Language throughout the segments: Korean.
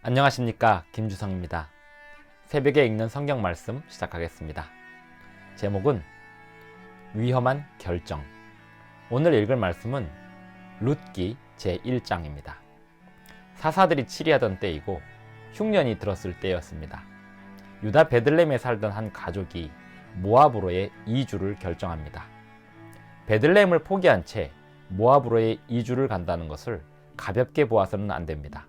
안녕하십니까, 김주성입니다. 새벽에 읽는 성경 말씀 시작하겠습니다. 제목은 위험한 결정. 오늘 읽을 말씀은 룻기 제1장입니다. 사사들이 치리하던 때이고 흉년이 들었을 때였습니다. 유다 베들레헴에 살던 한 가족이 모압으로의 이주를 결정합니다. 베들레헴을 포기한 채 모압으로의 이주를 간다는 것을 가볍게 보아서는 안 됩니다.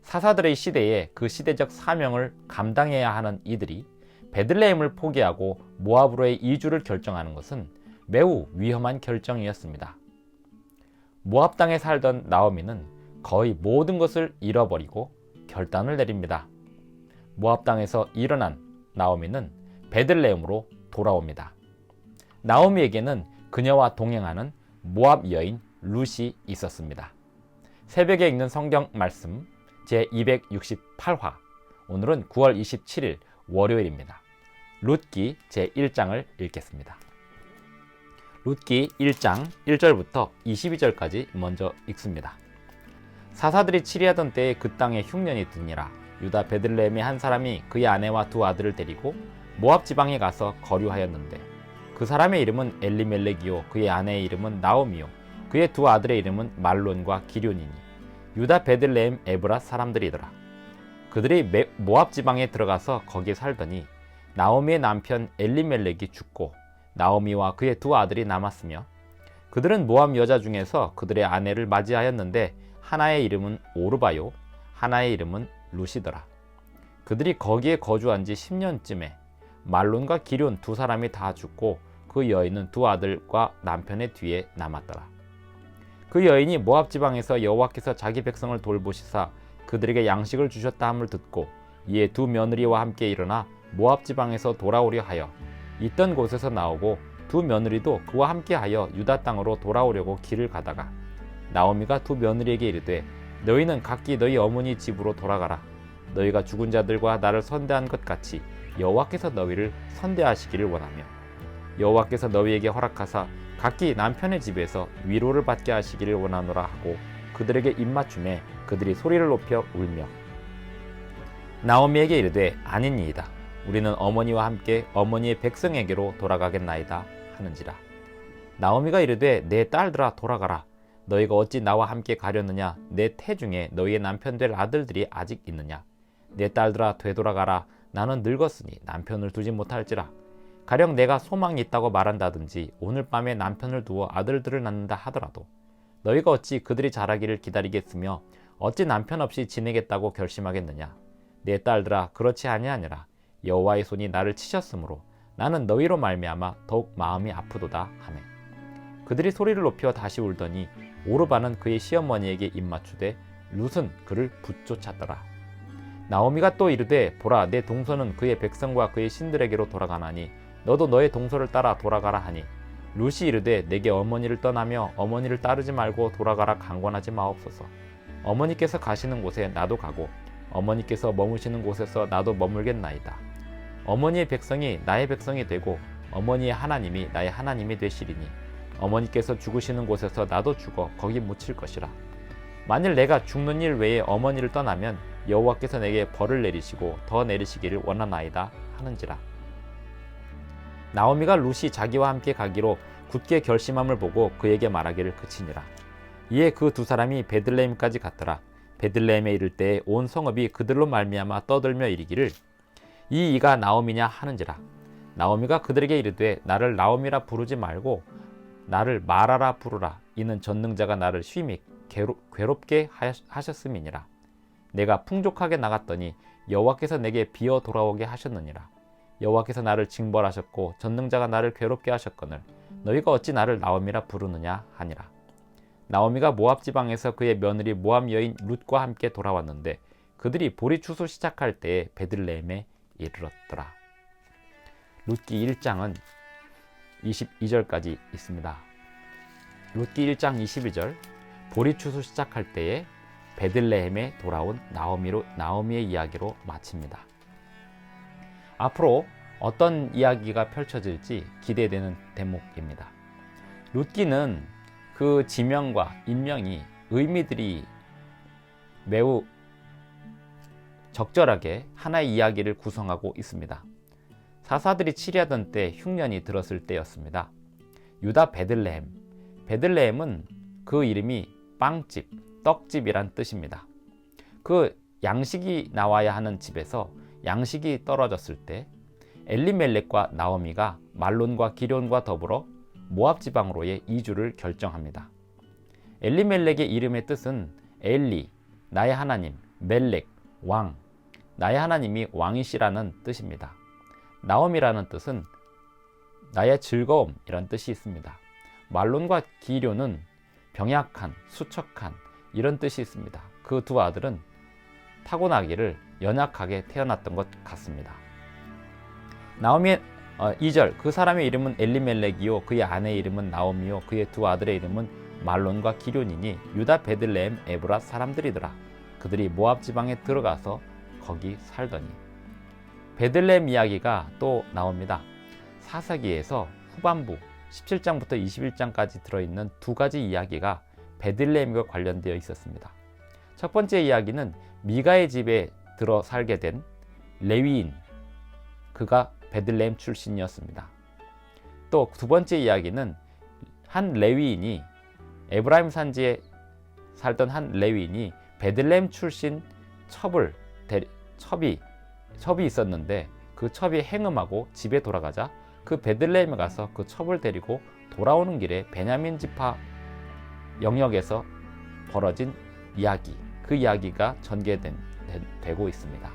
사사들의 시대에 그 시대적 사명을 감당해야 하는 이들이 베들레헴을 포기하고 모압으로의 이주를 결정하는 것은 매우 위험한 결정이었습니다. 모압 땅에 살던 나오미는 거의 모든 것을 잃어버리고 결단을 내립니다. 모압 땅에서 일어난 나오미는 베들레헴으로 돌아옵니다. 나오미에게는 그녀와 동행하는 모압 여인 룻이 있었습니다. 새벽에 읽는 성경 말씀 제268화, 오늘은 9월 27일 월요일입니다. 룻기 제1장을 읽겠습니다. 룻기 1장 1절부터 22절까지 먼저 읽습니다. 사사들이 치리하던 때에 그 땅에 흉년이 드니라. 유다 베들레헴의 한 사람이 그의 아내와 두 아들을 데리고 모압 지방에 가서 거류하였는데, 그 사람의 이름은 엘리멜렉이요 그의 아내의 이름은 나오미요 그의 두 아들의 이름은 말론과 기럐이니 유다 베들레헴 에브라 사람들이더라. 그들이 모압 지방에 들어가서 거기에 살더니 나오미의 남편 엘리멜렉이 죽고 나오미와 그의 두 아들이 남았으며, 그들은 모압 여자 중에서 그들의 아내를 맞이하였는데 하나의 이름은 오르바요 하나의 이름은 룻이더라. 그들이 거기에 거주한 지 10년쯤에 말론과 기럐 두 사람이 다 죽고 그 여인은 두 아들과 남편의 뒤에 남았더라. 그 여인이 모압 지방에서 여호와께서 자기 백성을 돌보시사 그들에게 양식을 주셨다 함을 듣고 이에 두 며느리와 함께 일어나 모압 지방에서 돌아오려 하여 있던 곳에서 나오고, 두 며느리도 그와 함께하여 유다 땅으로 돌아오려고 길을 가다가 나오미가 두 며느리에게 이르되, 너희는 각기 너희 어머니 집으로 돌아가라. 너희가 죽은 자들과 나를 선대한 것 같이 여호와께서 너희를 선대하시기를 원하며 여호와께서 너희에게 허락하사 각기 남편의 집에서 위로를 받게 하시기를 원하노라 하고 그들에게 입맞춤에 그들이 소리를 높여 울며 나오미에게 이르되, 아니니이다. 우리는 어머니와 함께 어머니의 백성에게로 돌아가겠나이다 하는지라. 나오미가 이르되, 내 딸들아 돌아가라. 너희가 어찌 나와 함께 가려느냐? 내 태중에 너희의 남편 될 아들들이 아직 있느냐? 내 딸들아 되돌아가라. 나는 늙었으니 남편을 두지 못할지라. 가령 내가 소망이 있다고 말한다든지 오늘 밤에 남편을 두어 아들들을 낳는다 하더라도 너희가 어찌 그들이 자라기를 기다리겠으며 어찌 남편 없이 지내겠다고 결심하겠느냐? 내 딸들아 그렇지 아니하니라. 여호와의 손이 나를 치셨으므로 나는 너희로 말미암아 더욱 마음이 아프도다 하매, 그들이 소리를 높여 다시 울더니 오르바는 그의 시어머니에게 입맞추되 룻은 그를 붙쫓았더라. 나오미가 또 이르되, 보라, 내 동서는 그의 백성과 그의 신들에게로 돌아가나니 너도 너의 동서를 따라 돌아가라 하니, 룻이 이르되, 내게 어머니를 떠나며 어머니를 따르지 말고 돌아가라 강권하지 마옵소서. 어머니께서 가시는 곳에 나도 가고 어머니께서 머무시는 곳에서 나도 머물겠나이다. 어머니의 백성이 나의 백성이 되고 어머니의 하나님이 나의 하나님이 되시리니 어머니께서 죽으시는 곳에서 나도 죽어 거기 묻힐 것이라. 만일 내가 죽는 일 외에 어머니를 떠나면 여호와께서 내게 벌을 내리시고 더 내리시기를 원하나이다 하는지라. 나오미가 룻이 자기와 함께 가기로 굳게 결심함을 보고 그에게 말하기를 그치니라. 이에 그 두 사람이 베들레헴까지 갔더라. 베들레헴에 이를 때에 온 성읍이 그들로 말미암아 떠들며 이르기를, 이 이가 나오미냐 하는지라. 나오미가 그들에게 이르되, 나를 나오미라 부르지 말고 나를 마라라 부르라. 이는 전능자가 나를 심히 괴롭게 하셨음이니라. 내가 풍족하게 나갔더니 여호와께서 내게 비어 돌아오게 하셨느니라. 여호와께서 나를 징벌하셨고 전능자가 나를 괴롭게 하셨거늘 너희가 어찌 나를 나오미라 부르느냐 하니라. 나오미가 모압 지방에서 그의 며느리 모압 여인 룻과 함께 돌아왔는데 그들이 보리 추수 시작할 때에 베들레헴에 이르렀더라. 룻기 1장은 22절까지 있습니다. 룻기 1장 22절, 보리 추수 시작할 때에 베들레헴에 돌아온 나오미의 이야기로 마칩니다. 앞으로 어떤 이야기가 펼쳐질지 기대되는 대목입니다. 룻기는 그 지명과 인명이 의미들이 매우 적절하게 하나의 이야기를 구성하고 있습니다. 사사들이 치리하던 때 흉년이 들었을 때였습니다. 유다 베들레헴. 베들레헴은 그 이름이 빵집, 떡집이란 뜻입니다. 그 양식이 나와야 하는 집에서 양식이 떨어졌을 때 엘리멜렉과 나오미가 말론과 기럐과 더불어 모압 지방으로의 이주를 결정합니다. 엘리멜렉의 이름의 뜻은 엘리, 나의 하나님, 멜렉, 왕, 나의 하나님이 왕이시라는 뜻입니다. 나오미라는 뜻은 나의 즐거움이란 뜻이 있습니다. 말론과 기럐은 병약한, 수척한 이런 뜻이 있습니다. 그 두 아들은 타고나기를 연약하게 태어났던 것 같습니다. 나오미의 2절 그 사람의 이름은 엘리멜렉이요 그의 아내의 이름은 나오미요 그의 두 아들의 이름은 말론과 기럐이니 유다 베들레헴 에브라 사람들이더라. 그들이 모압 지방에 들어가서 거기 살더니. 베들레헴 이야기가 또 나옵니다. 사사기에서 후반부 17장부터 21장까지 들어있는 두 가지 이야기가 베들레헴과 관련되어 있었습니다. 첫 번째 이야기는 미가의 집에 들어 살게 된 레위인, 그가 베들레헴 출신이었습니다. 또 두 번째 이야기는 한 레위인이 에브라임 산지에 살던 한 레위인이 베들레헴 출신 첩이 있었는데 그 첩이 행음하고 집에 돌아가자 그 베들레헴에 가서 그 첩을 데리고 돌아오는 길에 베냐민 지파 영역에서 벌어진 이야기, 그 이야기가 전개되고 있습니다.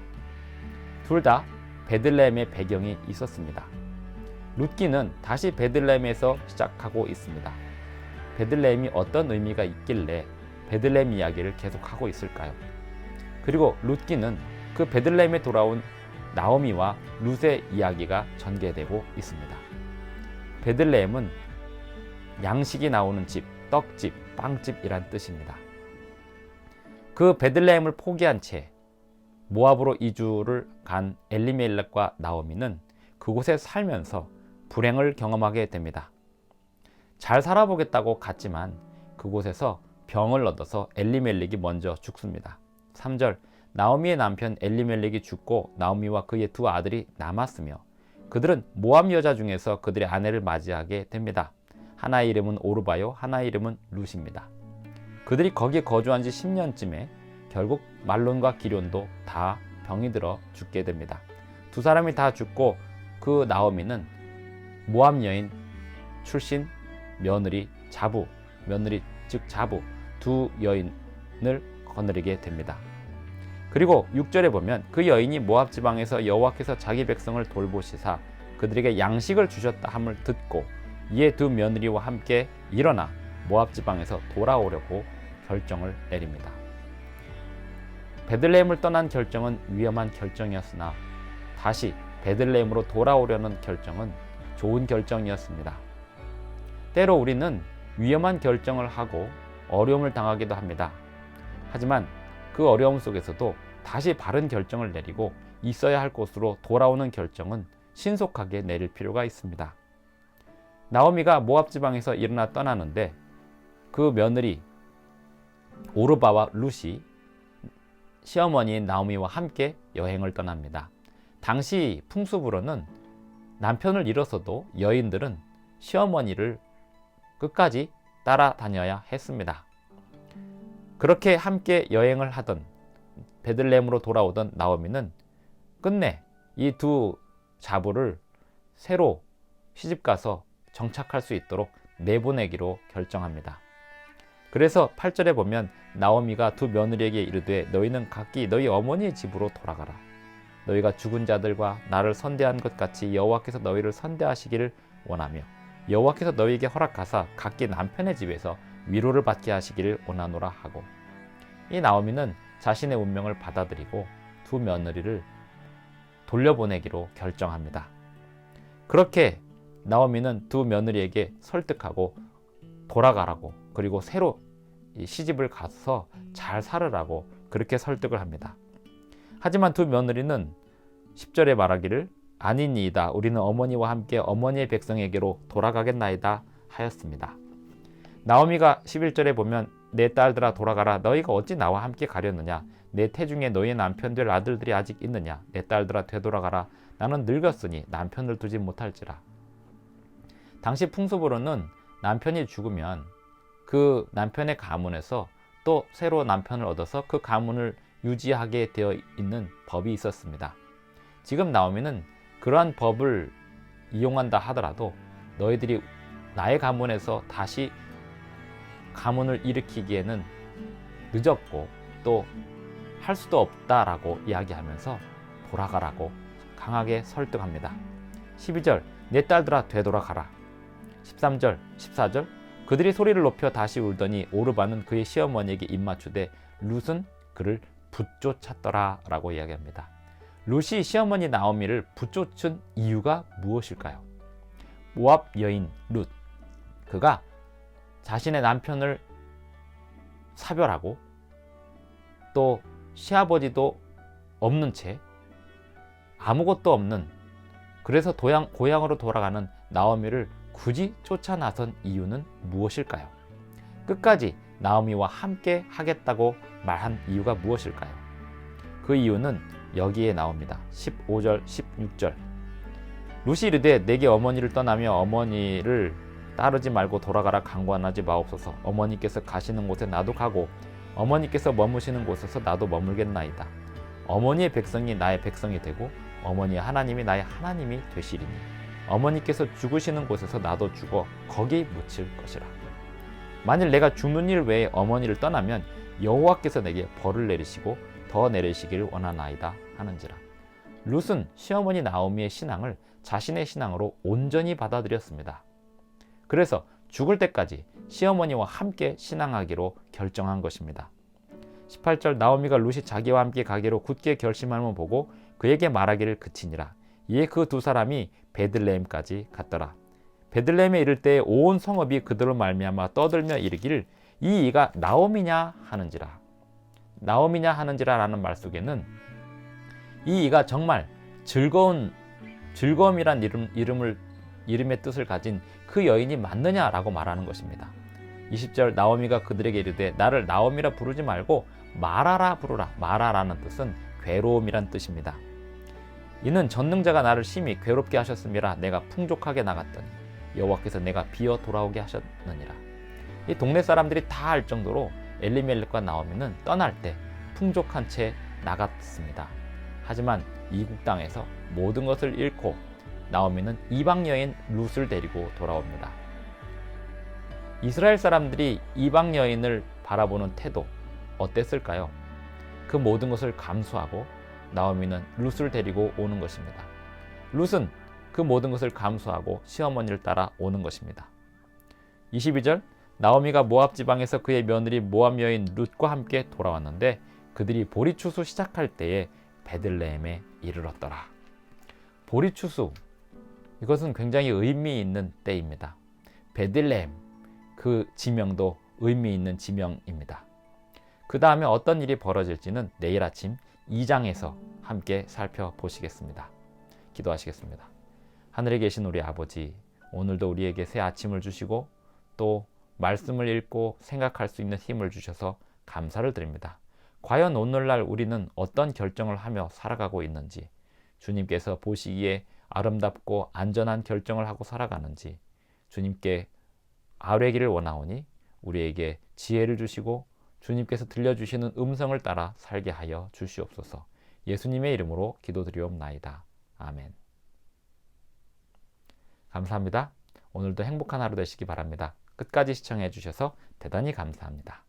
둘 다 베들레헴의 배경이 있었습니다. 룻기는 다시 베들레헴에서 시작하고 있습니다. 베들레헴이 어떤 의미가 있길래 베들레헴 이야기를 계속하고 있을까요? 그리고 룻기는 그 베들레헴에 돌아온 나오미와 룻의 이야기가 전개되고 있습니다. 베들레헴은 양식이 나오는 집, 떡집, 빵집이란 뜻입니다. 그 베들레헴을 포기한 채 모압으로 이주를 간 엘리멜렉과 나오미는 그곳에 살면서 불행을 경험하게 됩니다. 잘 살아보겠다고 갔지만 그곳에서 병을 얻어서 엘리멜렉이 먼저 죽습니다. 3절 나오미의 남편 엘리멜렉이 죽고 나오미와 그의 두 아들이 남았으며 그들은 모압 여자 중에서 그들의 아내를 맞이하게 됩니다. 하나의 이름은 오르바요, 하나의 이름은 룻입니다. 그들이 거기에 거주한 지 10년쯤에 결국 말론과 기럐도 다 병이 들어 죽게 됩니다. 두 사람이 다 죽고 그 나오미는 모압 여인 출신 며느리 즉 자부 두 여인을 거느리게 됩니다. 그리고 6절에 보면 그 여인이 모압 지방에서 여호와께서 자기 백성을 돌보시사 그들에게 양식을 주셨다 함을 듣고 이에 두 며느리와 함께 일어나 모압 지방에서 돌아오려고 결정을 내립니다. 베들레헴을 떠난 결정은 위험한 결정이었으나 다시 베들레헴으로 돌아오려는 결정은 좋은 결정이었습니다. 때로 우리는 위험한 결정을 하고 어려움을 당하기도 합니다. 하지만 그 어려움 속에서도 다시 바른 결정을 내리고 있어야 할 곳으로 돌아오는 결정은 신속하게 내릴 필요가 있습니다. 나오미가 모압 지방에서 일어나 떠나는데 그 며느리 오르바와 룻이 시어머니인 나오미와 함께 여행을 떠납니다. 당시 풍습으로는 남편을 잃어서도 여인들은 시어머니를 끝까지 따라다녀야 했습니다. 그렇게 함께 여행을 하던 베들레헴으로 돌아오던 나오미는 끝내 이 두 자부를 새로 시집가서 정착할 수 있도록 내보내기로 결정합니다. 그래서 8절에 보면 나오미가 두 며느리에게 이르되 너희는 각기 너희 어머니의 집으로 돌아가라. 너희가 죽은 자들과 나를 선대한 것 같이 여호와께서 너희를 선대하시기를 원하며 여호와께서 너희에게 허락하사 각기 남편의 집에서 위로를 받게 하시기를 원하노라 하고, 이 나오미는 자신의 운명을 받아들이고 두 며느리를 돌려보내기로 결정합니다. 그렇게 나오미는 두 며느리에게 설득하고 돌아가라고, 그리고 새로 시집을 가서 잘 살으라고 그렇게 설득을 합니다. 하지만 두 며느리는 10절에 말하기를 아니니이다. 우리는 어머니와 함께 어머니의 백성에게로 돌아가겠나이다 하였습니다. 나오미가 11절에 보면 내 딸들아 돌아가라. 너희가 어찌 나와 함께 가려느냐. 내 태중에 너희 남편 될 아들들이 아직 있느냐? 내 딸들아 되돌아가라. 나는 늙었으니 남편을 두지 못할지라. 당시 풍습으로는 남편이 죽으면 그 남편의 가문에서 또 새로 남편을 얻어서 그 가문을 유지하게 되어 있는 법이 있었습니다. 지금 나오미는 그러한 법을 이용한다 하더라도 너희들이 나의 가문에서 다시 가문을 일으키기에는 늦었고 또 할 수도 없다라고 이야기하면서 돌아가라고 강하게 설득합니다. 12절 내 딸들아 되돌아가라. 13절 14절 그들이 소리를 높여 다시 울더니 오르바는 그의 시어머니에게 입맞추되 룻은 그를 붙쫓았더라 라고 이야기합니다. 룻이 시어머니 나오미를 붙쫓은 이유가 무엇일까요? 모압 여인 룻, 그가 자신의 남편을 사별하고 또 시아버지도 없는 채 아무것도 없는, 그래서 고향으로 돌아가는 나오미를 굳이 쫓아 나선 이유는 무엇일까요? 끝까지 나오미와 함께 하겠다고 말한 이유가 무엇일까요? 그 이유는 여기에 나옵니다. 15절 16절 룻이 이르되 내게 어머니를 떠나며 어머니를 따르지 말고 돌아가라 강권하지 마옵소서. 어머니께서 가시는 곳에 나도 가고 어머니께서 머무시는 곳에서 나도 머물겠나이다. 어머니의 백성이 나의 백성이 되고 어머니의 하나님이 나의 하나님이 되시리니 어머니께서 죽으시는 곳에서 나도 죽어 거기 묻힐 것이라. 만일 내가 죽는 일 외에 어머니를 떠나면 여호와께서 내게 벌을 내리시고 더 내리시기를 원하나이다 하는지라. 룻은 시어머니 나오미의 신앙을 자신의 신앙으로 온전히 받아들였습니다. 그래서 죽을 때까지 시어머니와 함께 신앙하기로 결정한 것입니다. 18절 나오미가 룻이 자기와 함께 가기로 굳게 결심함을 보고 그에게 말하기를 그치니라. 이에 그 두 사람이 베들레헴까지 갔더라. 베들레헴에 이를 때 온 성읍이 그들로 말미암아 떠들며 이르기를 이 이가 나오미냐 하는지라. 나오미냐 하는지라 라는 말 속에는 이 이가 정말 즐거움이란 이름의 뜻을 가진 그 여인이 맞느냐라고 말하는 것입니다. 20절 나오미가 그들에게 이르되 나를 나오미라 부르지 말고 마라라 부르라. 마라라는 뜻은 괴로움이란 뜻입니다. 이는 전능자가 나를 심히 괴롭게 하셨음이라. 내가 풍족하게 나갔더니 여호와께서 내가 비어 돌아오게 하셨느니라. 이 동네 사람들이 다 알 정도로 엘리멜렉과 나오미는 떠날 때 풍족한 채 나갔습니다. 하지만 이국 땅에서 모든 것을 잃고 나오미는 이방 여인 룻을 데리고 돌아옵니다. 이스라엘 사람들이 이방 여인을 바라보는 태도 어땠을까요? 그 모든 것을 감수하고 나오미는 룻을 데리고 오는 것입니다. 룻은 그 모든 것을 감수하고 시어머니를 따라 오는 것입니다. 22절 나오미가 모압 지방에서 그의 며느리 모압 여인 룻과 함께 돌아왔는데 그들이 보리추수 시작할 때에 베들레헴에 이르렀더라. 보리추수, 이것은 굉장히 의미 있는 때입니다. 베들레헴, 그 지명도 의미 있는 지명입니다. 그 다음에 어떤 일이 벌어질지는 내일 아침 2장에서 함께 살펴보시겠습니다. 기도하시겠습니다. 하늘에 계신 우리 아버지, 오늘도 우리에게 새 아침을 주시고 또 말씀을 읽고 생각할 수 있는 힘을 주셔서 감사를 드립니다. 과연 오늘날 우리는 어떤 결정을 하며 살아가고 있는지, 주님께서 보시기에 아름답고 안전한 결정을 하고 살아가는지 주님께 아뢰기를 원하오니 우리에게 지혜를 주시고 주님께서 들려주시는 음성을 따라 살게 하여 주시옵소서. 예수님의 이름으로 기도드리옵나이다. 아멘. 감사합니다. 오늘도 행복한 하루 되시기 바랍니다. 끝까지 시청해 주셔서 대단히 감사합니다.